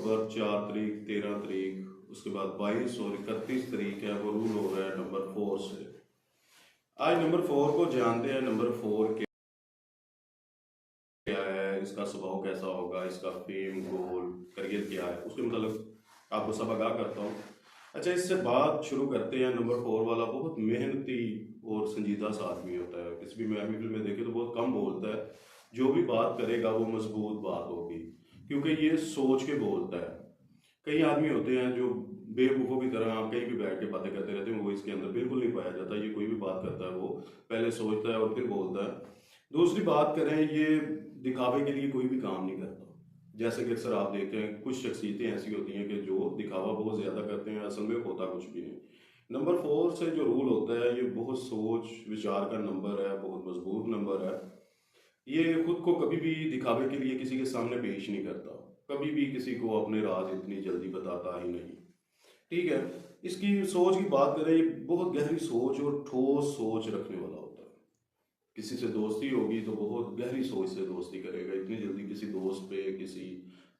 अक्टूबर, 4 तारीख, 13 तारीख, उसके बाद 22 और 31 तारीख है वो रूल हो रहा है नंबर 4 से। आज नंबर 4 को जानते हैं। नंबर 4 क्या है, इसका स्वभाव कैसा होगा, इसका फेम, गोल, करियर क्या है, उसके मतलब आपको सब आगाह करता हूँ। अच्छा, इससे बात शुरू करते हैं। नंबर 4 वाला बहुत मेहनती और संजीदा सा आदमी होता है। किसी भी महफिल में देखे तो बहुत कम बोलता है। जो भी बात करेगा वो मजबूत बात होगी, क्योंकि ये सोच के बोलता है। कई आदमी होते हैं जो बेवकूफ़ों की तरह कहीं भी बैठ के बातें करते रहते हैं, वो इसके अंदर बिल्कुल नहीं पाया जाता। ये कोई भी बात करता है वो पहले सोचता है और फिर बोलता है। दूसरी बात करें, ये दिखावे के लिए कोई भी काम नहीं करता। जैसे कि अक्सर आप देखते हैं कुछ शख्सियतें ऐसी होती हैं कि जो दिखावा बहुत ज़्यादा करते हैं, असल में होता कुछ भी नहीं। नंबर 4 से जो रूल होता है, ये बहुत सोच विचार का नंबर है, बहुत मजबूत नंबर है। ये खुद को कभी भी दिखावे के लिए किसी के सामने पेश नहीं करता, कभी भी किसी को अपने राज इतनी जल्दी बताता ही नहीं। ठीक है। इसकी सोच की बात करें, ये बहुत गहरी सोच और ठोस सोच रखने वाला होता है। किसी से दोस्ती होगी तो बहुत गहरी सोच से दोस्ती करेगा। इतनी जल्दी किसी दोस्त पे, किसी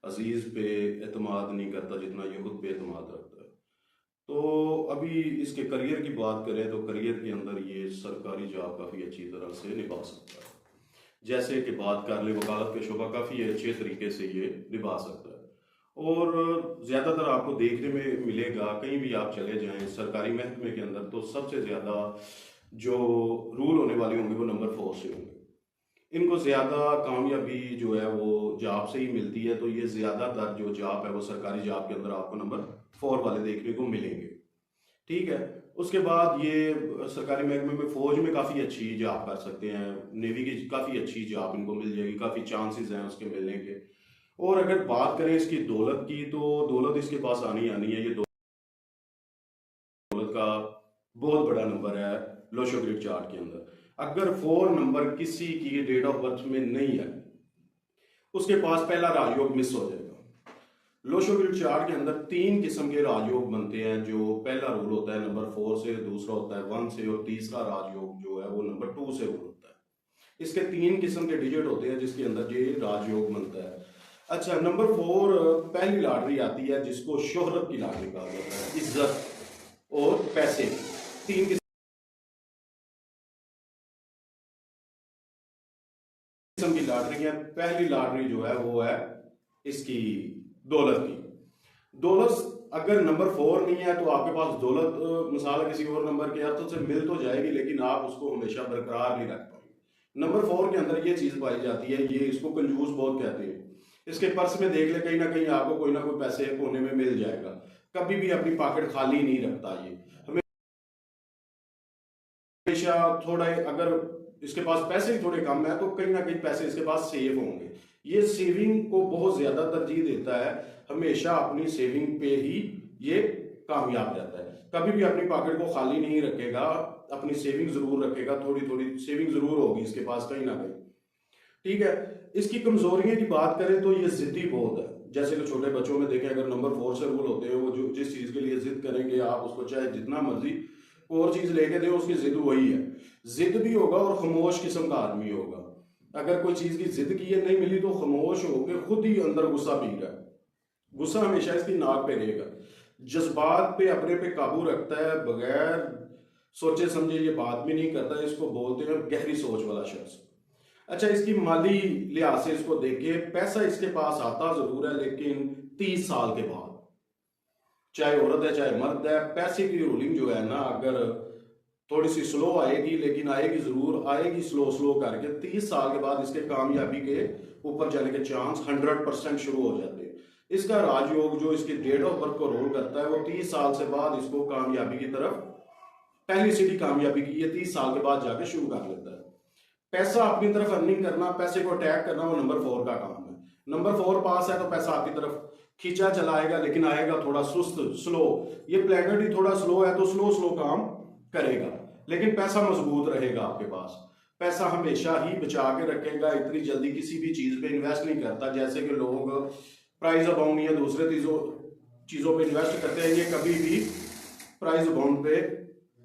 अजीज पे एतमाद नहीं करता जितना ये खुद पे एतमाद रखता है। तो अभी इसके करियर की बात करें तो करियर के अंदर ये सरकारी जॉब काफ़ी अच्छी तरह से निभा सकता है। जैसे कि बात कर ले, वकालत के शोबा काफ़ी अच्छे तरीके से ये निभा सकता है। और ज़्यादातर आपको देखने में मिलेगा, कहीं भी आप चले जाएं सरकारी महकमे के अंदर, तो सबसे ज़्यादा जो रूल होने वाले होंगे वो नंबर 4 से होंगे। इनको ज़्यादा कामयाबी जो है वो जॉब से ही मिलती है। तो ये ज़्यादातर जो जॉब है वो सरकारी जॉब के अंदर आपको नंबर 4 वाले देखने को मिलेंगे। ठीक है। उसके बाद ये सरकारी महकमे में फ़ौज में काफ़ी अच्छी जॉब कर सकते हैं, नेवी की काफ़ी अच्छी जॉब इनको मिल जाएगी, काफ़ी चांसेस हैं उसके मिलने के। और अगर बात करें इसकी दौलत की, तो दौलत इसके पास आनी आनी है। ये दौलत का बहुत बड़ा नंबर है लोशो ग्रिड चार्ट के अंदर। अगर 4 नंबर किसी की डेट ऑफ बर्थ में नहीं है, उसके पास पहला राजयोग मिस हो जाएगा। लोशो ग्रिड चार्ट के अंदर 3 किस्म के राजयोग बनते हैं। जो पहला रूल होता है नंबर 4 से, दूसरा होता है 1 से, और तीसरा राजयोग जो है वो नंबर 2 से रूल होता है। इसके 3 किस्म के डिजिट होते हैं जिसके अंदर ये राजयोग बनता है। अच्छा, नंबर 4 पहली लॉटरी आती है जिसको शोहरत की लॉटरी कहा जाता है, इज्जत और पैसे। 3 किस्म की लॉटरी है। पहली लॉटरी जो है वो है इसकी दौलत की। दौलत अगर नंबर 4 नहीं है तो आपके पास दौलत मिसाल किसी और नंबर के तो से मिल तो जाएगी, लेकिन आप उसको हमेशा बरकरार नहीं रख पाएंगे। नंबर 4 के अंदर ये चीज पाई जाती है, ये इसको कंजूस बहुत कहते हैं। इसके पर्स में देख ले, कहीं ना कहीं आपको कोई ना कोई पैसे कोने में मिल जाएगा। कभी भी अपनी पॉकेट खाली नहीं रखता। ये हमेशा थोड़ा, अगर इसके पास पैसे ही थोड़े कम है तो कहीं ना कहीं पैसे इसके पास सेव होंगे। ये सेविंग को बहुत ज्यादा तरजीह देता है, हमेशा अपनी सेविंग पे ही ये कामयाब रहता है। कभी भी अपनी पॉकेट को खाली नहीं रखेगा, अपनी सेविंग जरूर रखेगा, थोड़ी थोड़ी सेविंग जरूर होगी इसके पास कहीं ना कहीं। ठीक है। इसकी कमजोरियों की बात करें तो ये जिद्दी बहुत है। जैसे कि छोटे बच्चों में देखें, अगर नंबर 4 से रूल होते हैं, वो जो जिस चीज के लिए जिद करेंगे आप उसको चाहे जितना मर्जी और चीज लेके दें, उसकी जिद वही है। जिद भी होगा और खामोश किस्म का आदमी होगा। अगर कोई चीज की जिद की है, नहीं मिली तो खामोश होकर खुद ही अंदर गुस्सा पी रहा है। गुस्सा हमेशा इसकी नाक पे रहेगा। जज्बात पे अपने पे काबू रखता है, बगैर सोचे समझे ये बात भी नहीं करता। इसको बोलते हैं गहरी सोच वाला शख्स। अच्छा, इसकी माली लिहाज से इसको देखे, पैसा इसके पास आता जरूर है लेकिन 30 साल के बाद, चाहे औरत है चाहे मर्द है, पैसे की रूलिंग जो है ना, अगर थोड़ी सी स्लो आएगी लेकिन आएगी जरूर, आएगी स्लो स्लो करके। 30 साल के बाद इसके कामयाबी के ऊपर जाने के चांस 100% शुरू हो जाते हैं। इसका राजयोग जो इसकी डेट ऑफ बर्थ को रोल करता है, वो 30 साल से बाद इसको कामयाबी की तरफ, पहली सीढ़ी कामयाबी की ये 30 साल के बाद जाके शुरू कर लेता है। पैसा अपनी तरफ अर्निंग करना, पैसे को अटैक करना, वो नंबर 4 का काम है। नंबर 4 पास है तो पैसा आपकी तरफ खींचा चलाएगा, लेकिन आएगा थोड़ा सुस्त, स्लो। ये प्लेनेट ही थोड़ा स्लो है तो स्लो स्लो काम करेगा, लेकिन पैसा मजबूत रहेगा आपके पास। पैसा हमेशा ही बचा के रखेगा, इतनी जल्दी किसी भी चीज पे इन्वेस्ट नहीं करता। जैसे कि लोग प्राइस अबाउंड या दूसरे चीजों पे इन्वेस्ट करते हैं, ये कभी भी प्राइस अबाउंड पे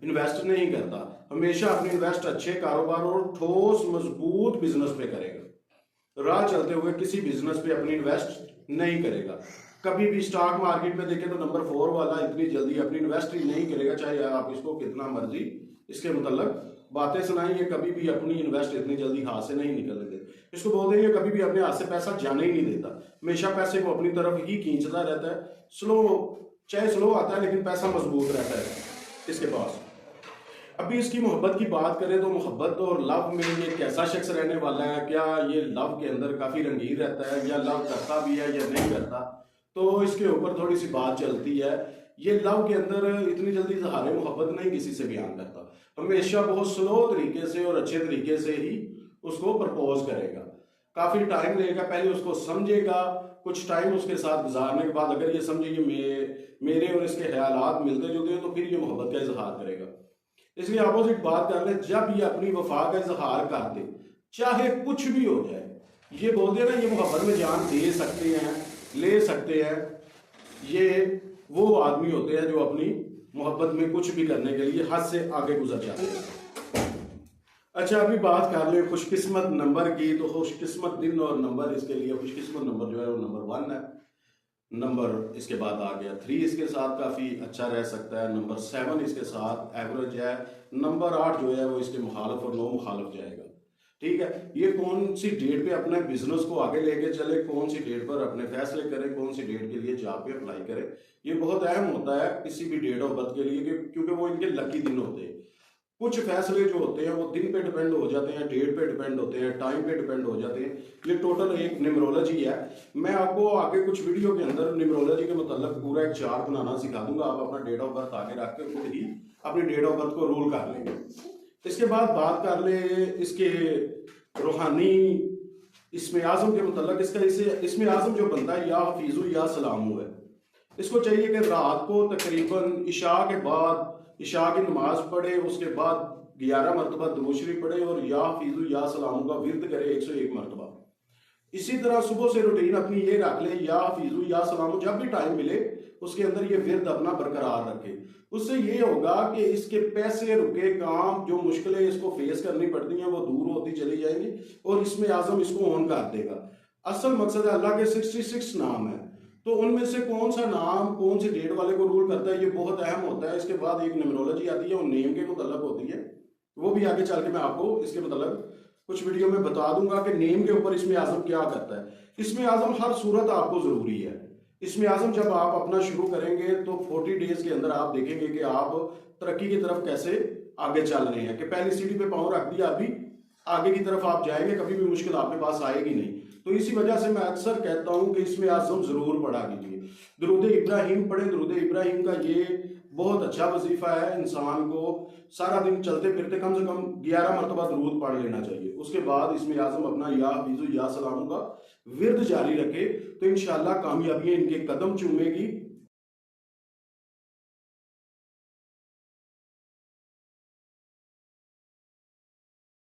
इन्वेस्ट नहीं करता। हमेशा अपनी इन्वेस्ट अच्छे कारोबार और ठोस मजबूत बिजनेस पे करेगा। राह चलते हुए किसी बिजनेस पे अपनी इन्वेस्ट नहीं करेगा। कभी भी स्टॉक मार्केट में देखें तो नंबर 4 वाला इतनी जल्दी अपनी इन्वेस्ट ही नहीं करेगा, चाहे आप इसको कितना मर्जी इसके मतलब बातें सुनाएं, ये कभी भी अपनी इन्वेस्ट इतनी जल्दी हाथ से नहीं निकलने देता। इसको बोलते हैं ये कभी भी अपने हाथ से पैसा जाने ही नहीं देता, हमेशा पैसे को अपनी तरफ ही खींचता रहता है। स्लो, चाहे स्लो आता है लेकिन पैसा मजबूत रहता है इसके पास। अभी इसकी मोहब्बत की बात करें तो मोहब्बत और लव में ये कैसा शख्स रहने वाला है, क्या ये लव के अंदर काफ़ी रंगीन रहता है या लव करता भी है या नहीं करता, तो इसके ऊपर थोड़ी सी बात चलती है। ये लव के अंदर इतनी जल्दी इजहार मोहब्बत नहीं किसी से बयान करता, हमेशा बहुत स्लो तरीके से और अच्छे तरीके से ही उसको प्रपोज करेगा। काफ़ी टाइम लेगा, पहले उसको समझेगा, कुछ टाइम उसके साथ गुजारने के बाद अगर ये समझे कि मेरे और इसके ख्यालात मिलते जुलते हैं तो फिर ये मोहब्बत का इजहार करेगा। इसलिए अपोजिट बात कर ले, जब ये अपनी वफा का इजहार कर दे चाहे कुछ भी हो जाए, ये बोल दे ना ये मोहब्बत में जान दे सकते हैं, ले सकते हैं, ये वो आदमी होते हैं जो अपनी मोहब्बत में कुछ भी करने के लिए हद से आगे गुजर जाते हैं। अच्छा, अभी बात कर ले खुशकिस्मत नंबर की, तो खुशकिस्मत दिन और नंबर इसके लिए खुशकिस्मत नंबर जो है वो नंबर 1 है। नंबर इसके बाद आ गया 3, इसके साथ काफ़ी अच्छा रह सकता है। नंबर 7 इसके साथ एवरेज है। नंबर 8 जो है वो इसके मुखालफ और नो मुखालफ जाएगा। ठीक है, ये कौन सी डेट पे अपने बिजनेस को आगे लेके चले, कौन सी डेट पर अपने फैसले करें, कौन सी डेट के लिए जॉब पे अप्लाई करें, ये बहुत अहम होता है किसी भी डेट ऑफ बर्थ के लिए, क्योंकि वो इनके लकी दिन होते हैं। कुछ फैसले जो होते हैं वो दिन पे डिपेंड हो जाते हैं, डेट पे डिपेंड होते हैं, टाइम पे डिपेंड हो जाते हैं। ये टोटल एक न्यूमरोलॉजी है। मैं आपको आगे कुछ वीडियो के अंदर न्यूमरोलॉजी के मतलब पूरा एक चार्ट बनाना सिखा दूंगा। आप अपना डेट ऑफ बर्थ आगे रख के खुद ही अपनी डेट ऑफ बर्थ को रूल कर लेंगे। इसके बाद बात कर ले इसके रूहानी इसमें आजम के मतलब। इसमें आजम जो बनता है या हफीजु या सलामू है। इसको चाहिए कि रात को तकरीबन इशा के बाद इशा की नमाज पढ़े, उसके बाद 11 मरतबा दुरूद शरीफ पढ़े और या हफीजु या सलामू का विर्द करे 101 मरतबा। इसी तरह सुबह से रूटीन अपनी ये रख ले, या हफीजु या सलामू जब भी टाइम मिले उसके अंदर ये विर्द अपना बरकरार रखे। उससे ये होगा कि इसके पैसे रुके काम, जो मुश्किलें इसको फेस करनी पड़ती हैं वो दूर होती चली जाएंगी और इसमें आजम इसको ऑन कर देगा। असल मकसद है, अल्लाह के 66 नाम है, तो उनमें से कौन सा नाम कौन सी डेट वाले को रूल करता है ये बहुत अहम होता है। इसके बाद एक न्यूमरोलॉजी आती है, वो नेम के मुतल्लक होती है, वो भी आगे चल के मैं आपको इसके मतलब कुछ वीडियो में बता दूंगा कि नेम के ऊपर इसमें आजम क्या करता है। इसमें आजम हर सूरत आपको जरूरी है। इसमें आजम जब आप अपना शुरू करेंगे तो 40 डेज के अंदर आप देखेंगे कि आप तरक्की की तरफ कैसे आगे चल रहे हैं, कि पहली सीढ़ी पे पांव रख दिया, अभी आगे की तरफ आप जाएंगे, कभी भी मुश्किल आपके पास आएगी नहीं। तो इसी वजह से मैं अक्सर कहता हूं कि इसमें आजम जरूर पढ़ा कीजिए। दुरूद इब्राहिम पढ़ें। दुरूद इब्राहिम का ये बहुत अच्छा वजीफा है, इंसान को सारा दिन चलते फिरते कम से कम 11 मरतबा दुरूद पढ़ लेना चाहिए। उसके बाद इसमें आजम अपना या हफीजु या सलामू का विर्द जारी रखे तो इंशाल्लाह कामयाबियां इनके कदम चूमेगी